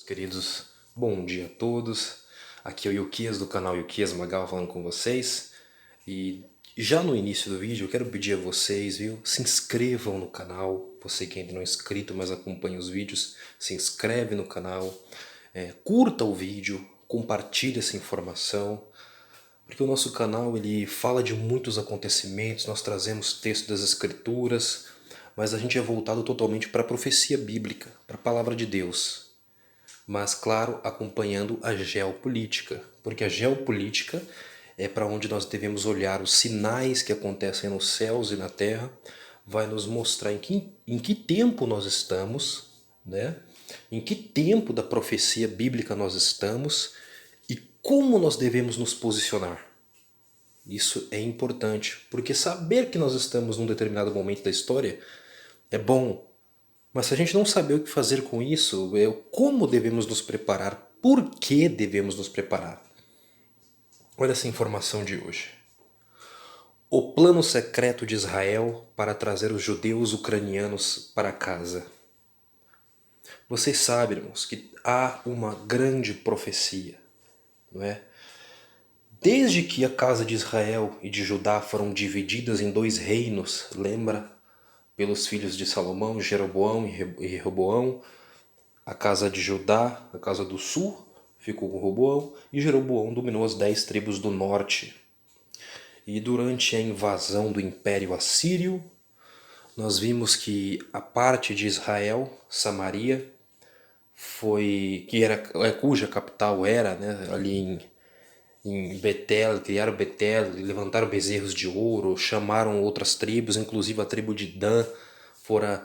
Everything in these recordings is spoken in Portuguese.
Queridos, bom dia a todos. Aqui é o Yukias do canal Yukias Magal falando com vocês. E já no início do vídeo eu quero pedir a vocês, viu? Se inscrevam no canal. Você que ainda não é inscrito, mas acompanha os vídeos, se inscreve no canal. Curta o vídeo, compartilhe essa informação. Porque o nosso canal ele fala de muitos acontecimentos, nós trazemos texto das escrituras, mas a gente é voltado totalmente para a profecia bíblica, para a palavra de Deus. Mas, claro, acompanhando a geopolítica, porque a geopolítica é para onde nós devemos olhar os sinais que acontecem nos céus e na terra, vai nos mostrar em que tempo nós estamos, né? Em que tempo da profecia bíblica nós estamos e como nós devemos nos posicionar. Isso é importante, porque saber que nós estamos num determinado momento da história é bom, mas se a gente não saber o que fazer com isso, como devemos nos preparar, por que devemos nos preparar? Olha essa informação de hoje. O plano secreto de Israel para trazer os judeus ucranianos para casa. Vocês sabem, irmãos, que há uma grande profecia, não é? Desde que a casa de Israel e de Judá foram divididas em dois reinos, lembra? Pelos filhos de Salomão, Jeroboão e Rehoboão, a casa de Judá, a casa do sul, ficou com Roboão, e Jeroboão dominou as 10 tribos do norte. E durante a invasão do Império Assírio, nós vimos que a parte de Israel, Samaria, cuja capital era, né, ali em Betel, criaram Betel, levantaram bezerros de ouro, chamaram outras tribos, inclusive a tribo de Dan, foram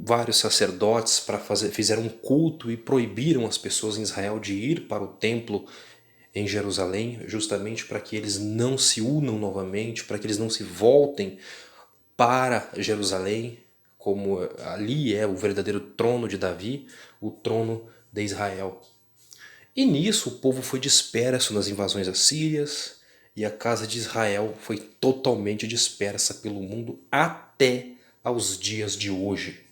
vários sacerdotes fizeram um culto e proibiram as pessoas em Israel de ir para o templo em Jerusalém, justamente para que eles não se unam novamente, para que eles não se voltem para Jerusalém, como ali é o verdadeiro trono de Davi, o trono de Israel. E nisso o povo foi disperso nas invasões assírias e a casa de Israel foi totalmente dispersa pelo mundo até aos dias de hoje.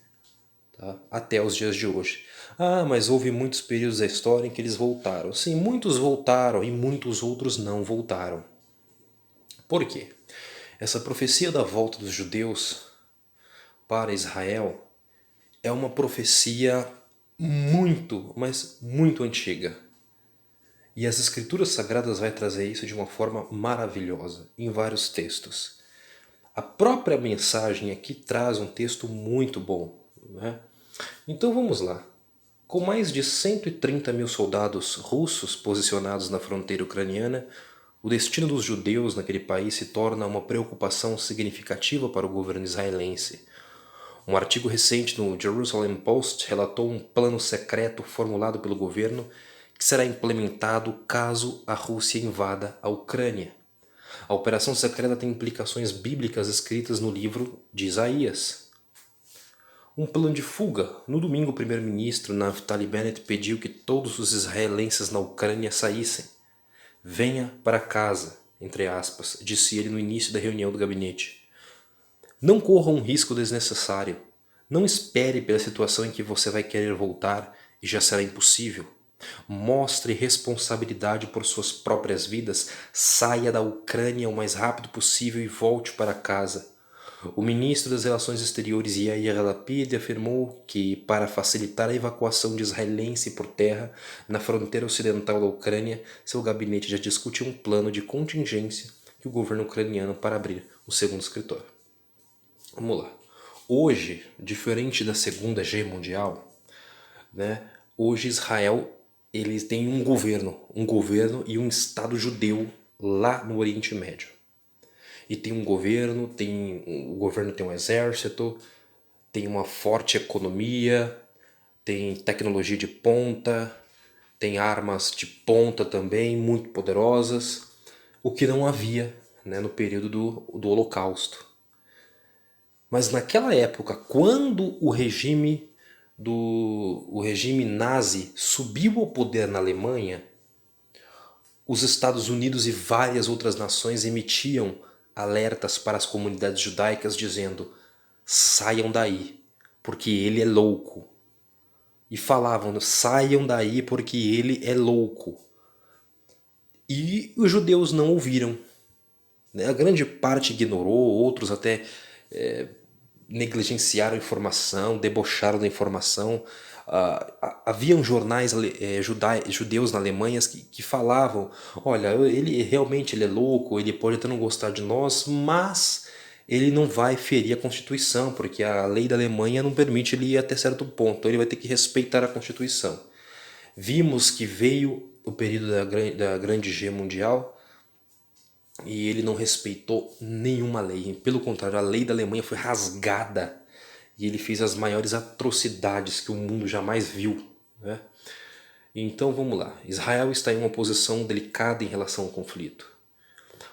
Tá? Até os dias de hoje. Ah, mas houve muitos períodos da história em que eles voltaram. Sim, muitos voltaram e muitos outros não voltaram. Por quê? Essa profecia da volta dos judeus para Israel é uma profecia muito, mas muito antiga. E as escrituras sagradas vai trazer isso de uma forma maravilhosa, em vários textos. A própria mensagem aqui traz um texto muito bom, né? Então vamos lá. Com mais de 130 mil soldados russos posicionados na fronteira ucraniana, o destino dos judeus naquele país se torna uma preocupação significativa para o governo israelense. Um artigo recente no Jerusalem Post relatou um plano secreto formulado pelo governo que será implementado caso a Rússia invada a Ucrânia. A operação secreta tem implicações bíblicas escritas no livro de Isaías. Um plano de fuga. No domingo, o primeiro-ministro Naftali Bennett pediu que todos os israelenses na Ucrânia saíssem. Venha para casa, entre aspas, disse ele no início da reunião do gabinete. Não corra um risco desnecessário. Não espere pela situação em que você vai querer voltar e já será impossível. Mostre responsabilidade por suas próprias vidas, saia da Ucrânia o mais rápido possível e volte para casa. O ministro das Relações Exteriores Yair Lapid afirmou que, para facilitar a evacuação de israelenses por terra na fronteira ocidental da Ucrânia, seu gabinete já discutiu um plano de contingência que o governo ucraniano para abrir o segundo escritório. Vamos lá. Hoje, diferente da Segunda Guerra Mundial, né, hoje Israel eles têm um governo e um Estado judeu lá no Oriente Médio. E tem um governo, o governo tem um exército, tem uma forte economia, tem tecnologia de ponta, tem armas de ponta também, muito poderosas, o que não havia, né, no período do Holocausto. Mas naquela época, quando o regime nazi subiu ao poder na Alemanha, os Estados Unidos e várias outras nações emitiam alertas para as comunidades judaicas dizendo: saiam daí, porque ele é louco. e falavam: saiam daí porque ele é louco. E os judeus não ouviram. A grande parte ignorou, outros até negligenciaram a informação, debocharam da informação. Haviam jornais judeus na Alemanha que falavam: olha, ele realmente ele é louco, ele pode até não gostar de nós, mas ele não vai ferir a Constituição, porque a lei da Alemanha não permite ele ir até certo ponto, então ele vai ter que respeitar a Constituição. Vimos que veio o período da Grande Guerra Mundial e ele não respeitou nenhuma lei. Pelo contrário, a lei da Alemanha foi rasgada e ele fez as maiores atrocidades que o mundo jamais viu, né? Então vamos lá. Israel está em uma posição delicada em relação ao conflito.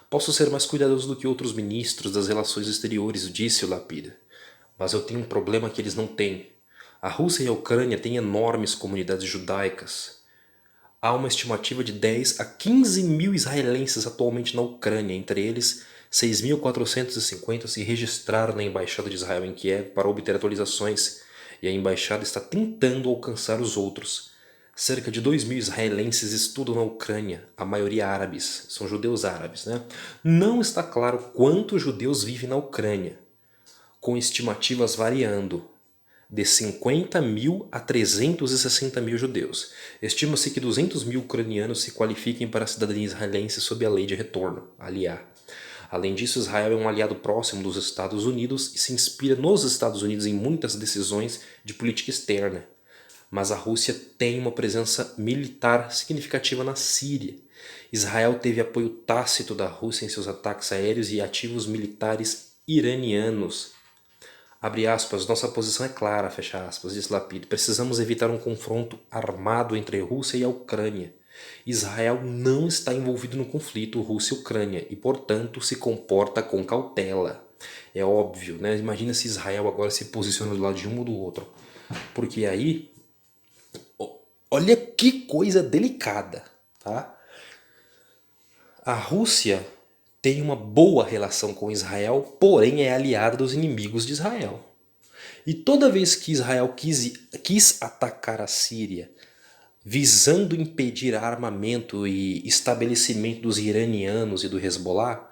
Posso ser mais cuidadoso do que outros ministros das relações exteriores, disse o Lapid. Mas eu tenho um problema que eles não têm. A Rússia e a Ucrânia têm enormes comunidades judaicas. Há uma estimativa de 10 a 15 mil israelenses atualmente na Ucrânia, entre eles 6.450 se registraram na Embaixada de Israel em Kiev para obter atualizações, e a Embaixada está tentando alcançar os outros. Cerca de 2.000 israelenses estudam na Ucrânia, a maioria árabes, são judeus árabes, né? Não está claro quantos judeus vivem na Ucrânia, com estimativas variando de 50 mil a 360 mil judeus. Estima-se que 200 mil ucranianos se qualifiquem para a cidadania israelense sob a lei de retorno, a LIA. Além disso, Israel é um aliado próximo dos Estados Unidos e se inspira nos Estados Unidos em muitas decisões de política externa. Mas a Rússia tem uma presença militar significativa na Síria. Israel teve apoio tácito da Rússia em seus ataques aéreos e ativos militares iranianos. Abre aspas, nossa posição é clara, fecha aspas, diz Lapid. Precisamos evitar um confronto armado entre a Rússia e a Ucrânia. Israel não está envolvido no conflito Rússia e Ucrânia e, portanto, se comporta com cautela. É óbvio, né? Imagina se Israel agora se posiciona do lado de um ou do outro. Porque aí, olha que coisa delicada, tá? A Rússia tem uma boa relação com Israel, porém é aliada dos inimigos de Israel. E toda vez que Israel quis atacar a Síria, visando impedir armamento e estabelecimento dos iranianos e do Hezbollah,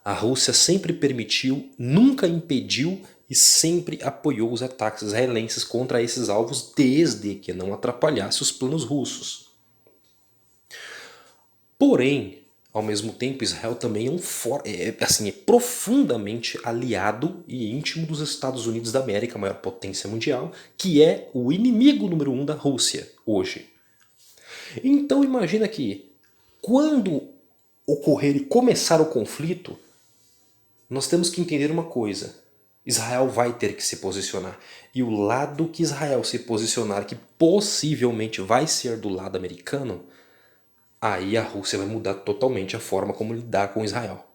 a Rússia sempre permitiu, nunca impediu e sempre apoiou os ataques israelenses contra esses alvos, desde que não atrapalhasse os planos russos. Porém, ao mesmo tempo, Israel também é profundamente aliado e íntimo dos Estados Unidos da América, a maior potência mundial, que é o inimigo número 1 da Rússia hoje. Então imagina que quando ocorrer e começar o conflito, nós temos que entender uma coisa. Israel vai ter que se posicionar. E o lado que Israel se posicionar, que possivelmente vai ser do lado americano, aí a Rússia vai mudar totalmente a forma como lidar com Israel.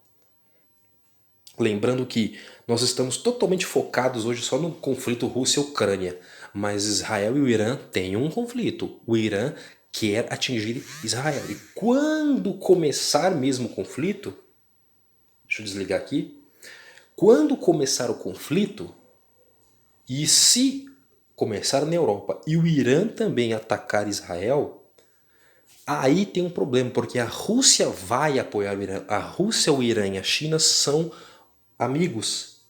Lembrando que nós estamos totalmente focados hoje só no conflito Rússia-Ucrânia, mas Israel e o Irã têm um conflito. O Irã quer atingir Israel. E quando começar mesmo o conflito, deixa eu desligar aqui, quando começar o conflito, e se começar na Europa e o Irã também atacar Israel, aí tem um problema, porque a Rússia vai apoiar o Irã. A Rússia, o Irã e a China são amigos.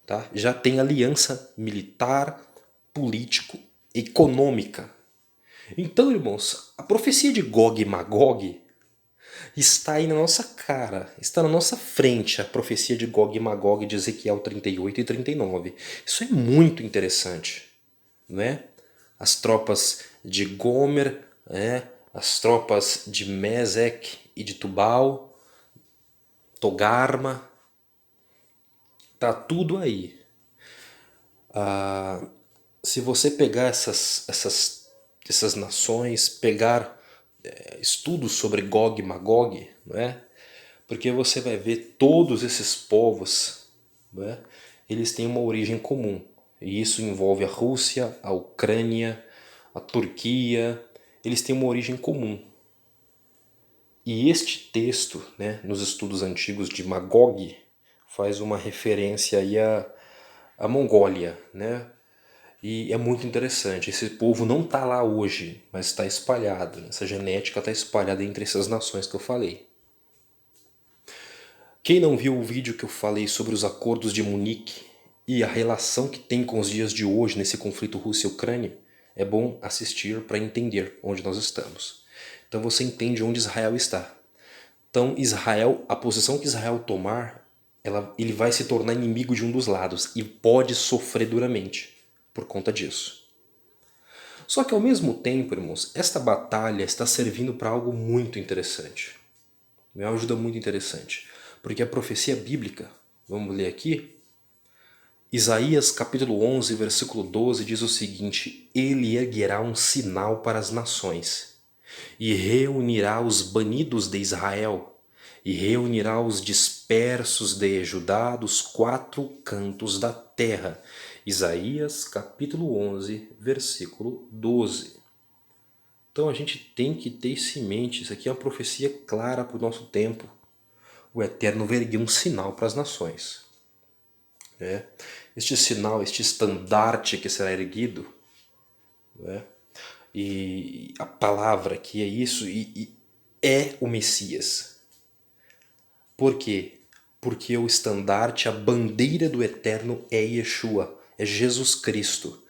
Tá? Já tem aliança militar, político, econômica. Então, irmãos, a profecia de Gog e Magog está aí na nossa cara, está na nossa frente, a profecia de Gog e Magog de Ezequiel 38 e 39. Isso é muito interessante, não é? As tropas de Gomer, as tropas de Mesec e de Tubal, Togarma, tá tudo aí. Se você pegar essas nações, pegar estudos sobre Gog e Magog, não é? Porque você vai ver todos esses povos, não é? Eles têm uma origem comum. E isso envolve a Rússia, a Ucrânia, a Turquia. Eles têm uma origem comum. E este texto, né, nos estudos antigos de Magog, faz uma referência aí à Mongólia, né? E é muito interessante, esse povo não está lá hoje, mas está espalhado, essa genética está espalhada entre essas nações que eu falei. Quem não viu o vídeo que eu falei sobre os acordos de Munique e a relação que tem com os dias de hoje nesse conflito Rússia e Ucrânia, é bom assistir para entender onde nós estamos. Então você entende onde Israel está. Então Israel, a posição que Israel tomar, ele vai se tornar inimigo de um dos lados e pode sofrer duramente por conta disso. Só que ao mesmo tempo, irmãos, esta batalha está servindo para algo muito interessante. É uma ajuda muito interessante. Porque a profecia bíblica, vamos ler aqui, Isaías capítulo 11, versículo 12 diz o seguinte: Ele erguerá um sinal para as nações, e reunirá os banidos de Israel, e reunirá os dispersos de Judá dos quatro cantos da terra. Isaías capítulo 11, versículo 12. Então a gente tem que ter isso em mente, isso aqui é uma profecia clara para o nosso tempo. O Eterno vai erguer um sinal para as nações. Este sinal, este estandarte que será erguido, e a palavra que é isso, e é o Messias. Por quê? Porque o estandarte, a bandeira do Eterno é Yeshua, é Jesus Cristo.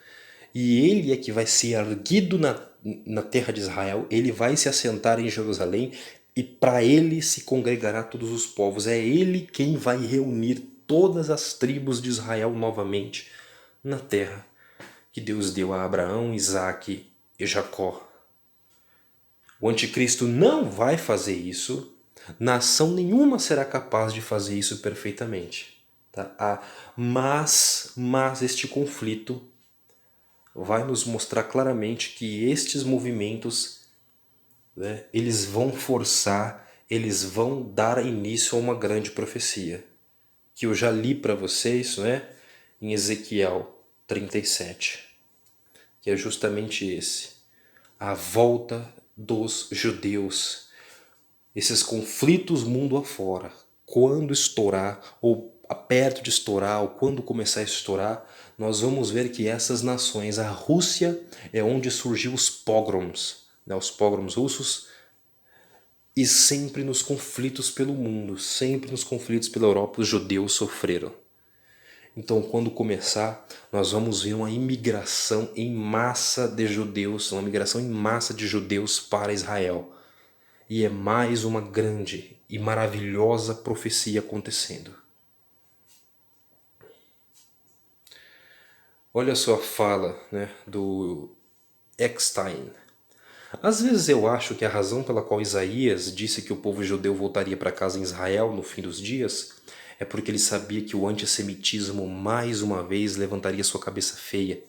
E ele é que vai ser erguido na terra de Israel, ele vai se assentar em Jerusalém e para ele se congregará todos os povos. É ele quem vai reunir todas as tribos de Israel novamente na terra que Deus deu a Abraão, Isaque e Jacó. O anticristo não vai fazer isso, nação nenhuma será capaz de fazer isso perfeitamente. Tá? Mas este conflito vai nos mostrar claramente que estes movimentos, né, eles vão forçar, eles vão dar início a uma grande profecia, que eu já li para vocês, né, em Ezequiel 37, que é justamente esse, a volta dos judeus, esses conflitos mundo afora, quando estourar, ou perto de estourar, ou quando começar a estourar, nós vamos ver que essas nações, a Rússia é onde surgiu os pogroms, né, os pogroms russos, e sempre nos conflitos pelo mundo, sempre nos conflitos pela Europa, os judeus sofreram. Então, quando começar, nós vamos ver uma imigração em massa de judeus, uma migração em massa de judeus para Israel. E é mais uma grande e maravilhosa profecia acontecendo. Olha só a fala, né, do Eckstein. Às vezes eu acho que a razão pela qual Isaías disse que o povo judeu voltaria para casa em Israel no fim dos dias é porque ele sabia que o antissemitismo mais uma vez levantaria sua cabeça feia.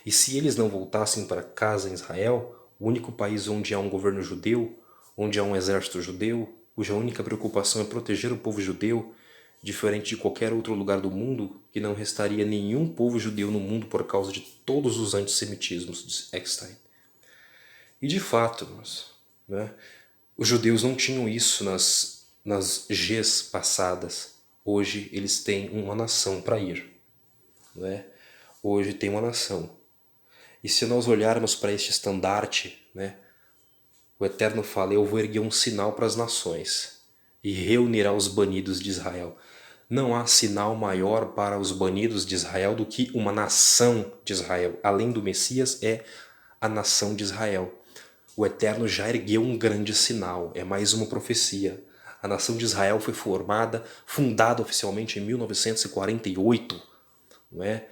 E se eles não voltassem para casa em Israel, o único país onde há um governo judeu, onde há um exército judeu, cuja única preocupação é proteger o povo judeu, diferente de qualquer outro lugar do mundo, que não restaria nenhum povo judeu no mundo por causa de todos os antissemitismos de Eckstein. E de fato, né, os judeus não tinham isso nas Gs passadas. Hoje eles têm uma nação para ir. Né? Hoje tem uma nação. E se nós olharmos para este estandarte, né, o Eterno fala, eu vou erguer um sinal para as nações e reunirá os banidos de Israel. Não há sinal maior para os banidos de Israel do que uma nação de Israel. Além do Messias, é a nação de Israel. O Eterno já ergueu um grande sinal, é mais uma profecia. A nação de Israel foi fundada oficialmente em 1948, não é?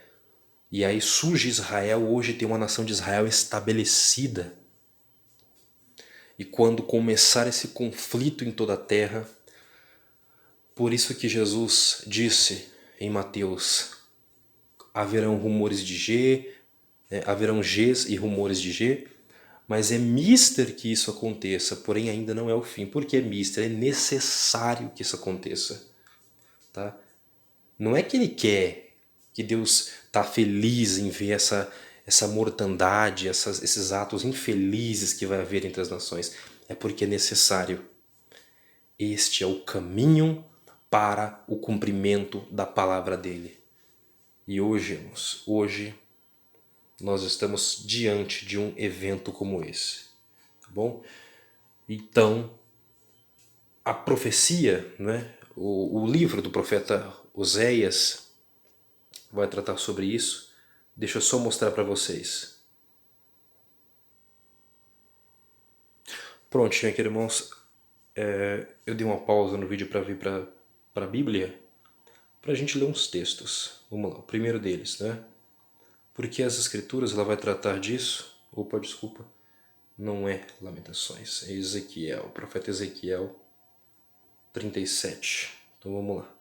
E aí surge Israel, hoje tem uma nação de Israel estabelecida. E quando começar esse conflito em toda a terra, por isso que Jesus disse em Mateus, haverão rumores de G, haverão Gs e rumores de G, mas é mister que isso aconteça, porém ainda não é o fim. Por que é mister? É necessário que isso aconteça. Tá? Não é que ele quer, que Deus está feliz em ver essa mortandade, esses atos infelizes que vai haver entre as nações. É porque é necessário. Este é o caminho para o cumprimento da palavra dele. E hoje, irmãos, hoje nós estamos diante de um evento como esse, tá bom? Então, a profecia, né? O livro do profeta Oséias vai tratar sobre isso. Deixa eu só mostrar para vocês. Pronto, meus irmãos, eu dei uma pausa no vídeo para vir para a Bíblia, para a gente ler uns textos. Vamos lá, o primeiro deles, né? Porque as Escrituras ela vai tratar disso. Opa, desculpa. Não é Lamentações, é Ezequiel, o profeta Ezequiel 37. Então vamos lá.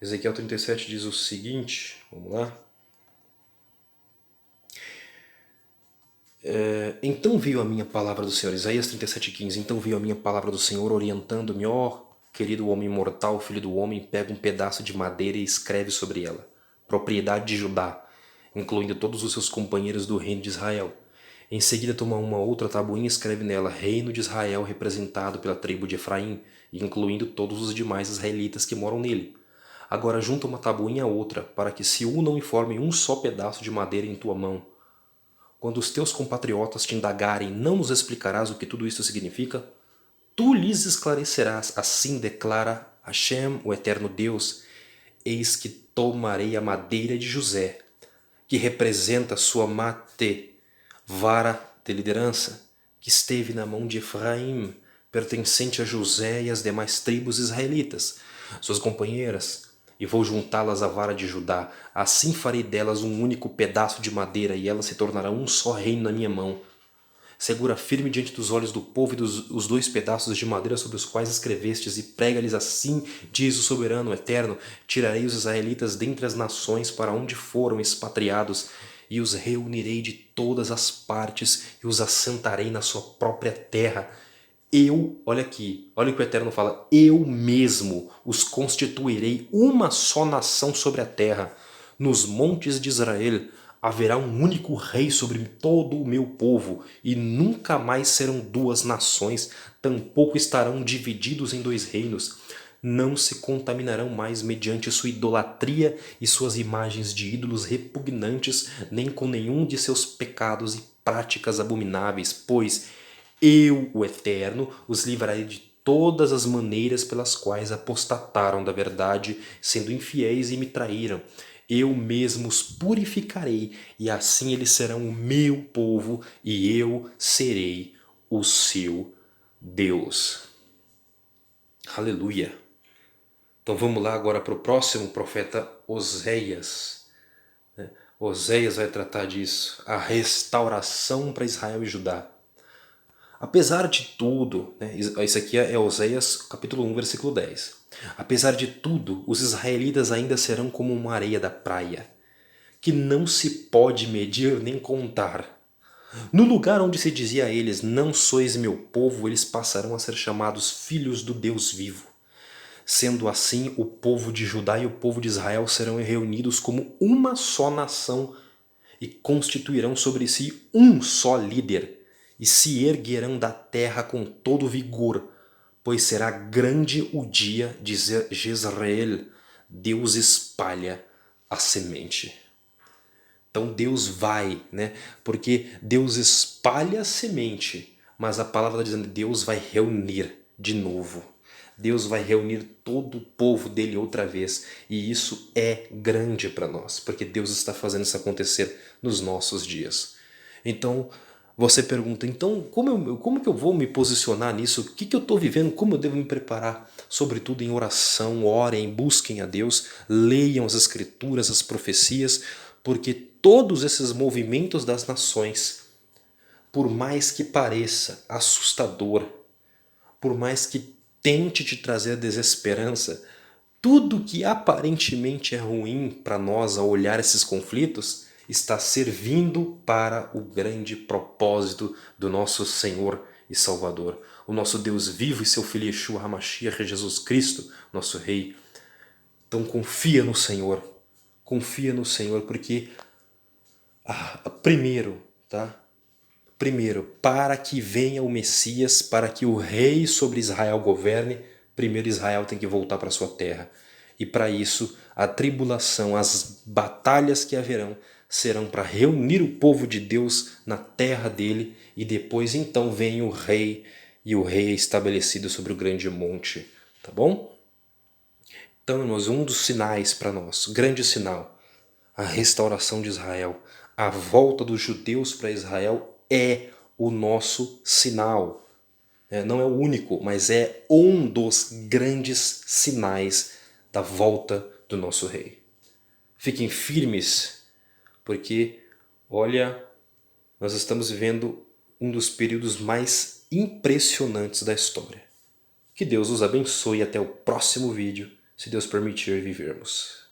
Ezequiel 37 diz o seguinte, vamos lá. Então veio a minha palavra do Senhor, Isaías 37,15. Então veio a minha palavra do Senhor orientando-me, ó querido homem mortal, filho do homem, pega um pedaço de madeira e escreve sobre ela, propriedade de Judá, incluindo todos os seus companheiros do reino de Israel. Em seguida toma uma outra tabuinha e escreve nela, reino de Israel representado pela tribo de Efraim, incluindo todos os demais israelitas que moram nele. Agora junta uma tabuinha a outra, para que se unam e formem um só pedaço de madeira em tua mão. Quando os teus compatriotas te indagarem, não nos explicarás o que tudo isso significa? Tu lhes esclarecerás, assim declara Hashem, o eterno Deus, eis que tomarei a madeira de José, que representa sua mate, vara de liderança, que esteve na mão de Efraim, pertencente a José e às demais tribos israelitas, suas companheiras, e vou juntá-las à vara de Judá. Assim farei delas um único pedaço de madeira, e elas se tornarão um só reino na minha mão. Segura firme diante dos olhos do povo e os dois pedaços de madeira sobre os quais escrevestes, e prega-lhes assim, diz o soberano eterno, tirarei os israelitas dentre as nações para onde foram expatriados, e os reunirei de todas as partes, e os assentarei na sua própria terra. Eu, olha aqui, olha o que o Eterno fala, eu mesmo os constituirei uma só nação sobre a terra. Nos montes de Israel haverá um único rei sobre todo o meu povo, e nunca mais serão duas nações, tampouco estarão divididos em dois reinos. Não se contaminarão mais mediante sua idolatria e suas imagens de ídolos repugnantes, nem com nenhum de seus pecados e práticas abomináveis, pois eu, o Eterno, os livrarei de todas as maneiras pelas quais apostataram da verdade, sendo infiéis e me traíram. Eu mesmo os purificarei, e assim eles serão o meu povo, e eu serei o seu Deus. Aleluia! Então vamos lá agora para o próximo profeta Oséias. Oséias vai tratar disso, a restauração para Israel e Judá. Apesar de tudo, né, isso aqui é Oséias capítulo 1, versículo 10. Apesar de tudo, os israelitas ainda serão como uma areia da praia, que não se pode medir nem contar. No lugar onde se dizia a eles, não sois meu povo, eles passarão a ser chamados filhos do Deus vivo. Sendo assim, o povo de Judá e o povo de Israel serão reunidos como uma só nação e constituirão sobre si um só líder, e se erguerão da terra com todo vigor, pois será grande o dia de Jezreel. Deus espalha a semente. Então Deus vai, né? Porque Deus espalha a semente, mas a palavra está dizendo que Deus vai reunir de novo. Deus vai reunir todo o povo dele outra vez, e isso é grande para nós, porque Deus está fazendo isso acontecer nos nossos dias. Então você pergunta, então como que eu vou me posicionar nisso? O que eu estou vivendo? Como eu devo me preparar? Sobretudo em oração, orem, busquem a Deus, leiam as escrituras, as profecias, porque todos esses movimentos das nações, por mais que pareça assustador, por mais que tente te trazer desesperança, tudo que aparentemente é ruim para nós ao olhar esses conflitos está servindo para o grande propósito do nosso Senhor e Salvador, o nosso Deus vivo e seu Filho Yeshua HaMashiach, Jesus Cristo, nosso Rei. Então confia no Senhor, porque primeiro, tá? Primeiro, para que venha o Messias, para que o rei sobre Israel governe, primeiro Israel tem que voltar para sua terra. E para isso, a tribulação, as batalhas que haverão, serão para reunir o povo de Deus na terra dele, e depois então vem o rei, e o rei é estabelecido sobre o grande monte, tá bom? Então, irmãos, um dos sinais para nós, grande sinal, a restauração de Israel, a volta dos judeus para Israel é o nosso sinal. Não é o único, mas é um dos grandes sinais da volta do nosso rei. Fiquem firmes, porque, olha, nós estamos vivendo um dos períodos mais impressionantes da história. Que Deus os abençoe e até o próximo vídeo, se Deus permitir vivermos.